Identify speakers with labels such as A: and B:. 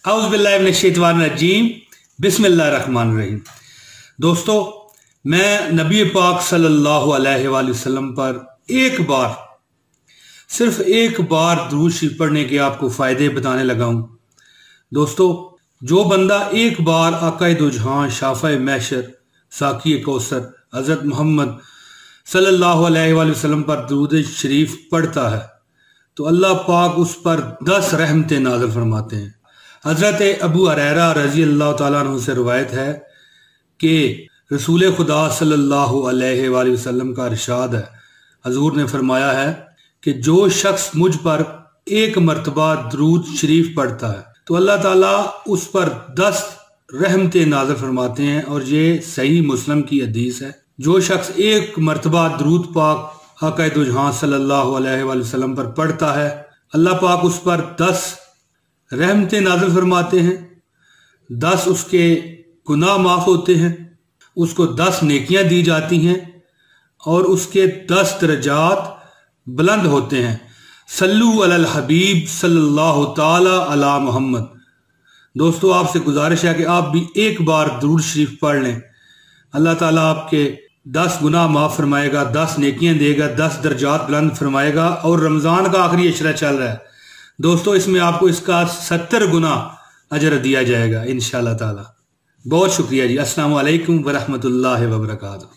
A: औज़ु बिल्लाहि मिनश्शैतानिर्रजीम बिस्मिल्लाहिर्रहमानिर्रहीम। दोस्तों, मैं नबी पाक सल्लल्लाहु अलैहि वसल्लम पर सिर्फ एक बार दुरूद शरीफ पढ़ने के आपको फ़ायदे बताने लगा हूँ। दोस्तों, जो बंदा एक बार आक़ाए दो जहां शाफ़ाए महशर साक़ी कौसर हज़रत मोहम्मद सल्लल्लाहु अलैहि वसल्लम पर दुरूद शरीफ पढ़ता है तो अल्लाह पाक उस पर 10 रहमतें नाज़िल फरमाते हैं। हज़रत अबू हुरैरा रज़ी अल्लाह तआला अन्हु से रिवायत है कि रसूल खुदा सल्लल्लाहु अलैहि वसल्लम का इरशाद है, हजूर ने फरमाया है कि जो शख्स मुझ पर एक मरतबा दुरूद शरीफ पढ़ता है तो अल्लाह ताला उस पर 10 रहमतें नाज़िल फरमाते हैं। और ये सही मुस्लिम की हदीस है। जो शख्स एक मरतबा दुरूद पाक आक़ाए दो जहां सल्लल्लाहु अलैहि वसल्लम पर पढ़ता है, अल्लाह पाक उस पर 10 रहमतें नाज़िल फरमाते हैं, 10 उसके गुनाह माफ़ होते हैं, उसको 10 नेकियां दी जाती हैं और उसके 10 दरजात बुलंद होते हैं। सल्लु अलल हबीब सल्लल्लाहु ताला अला मोहम्मद। दोस्तों, आपसे गुजारिश है कि आप भी एक बार दुरूद शरीफ पढ़ लें। अल्लाह ताला आपके 10 गुनाह माफ़ फरमाएगा, 10 नेकियां देगा, 10 दरजात बुलंद फरमाएगा। और रमज़ान का आखिरी अशरा चल रहा है दोस्तों, इसमें आपको इसका 70 गुना अजर दिया जाएगा इंशाअल्लाह ताला। बहुत शुक्रिया जी। अस्सलामु अलैकुम व रहमतुल्लाहि व बरकातुहू।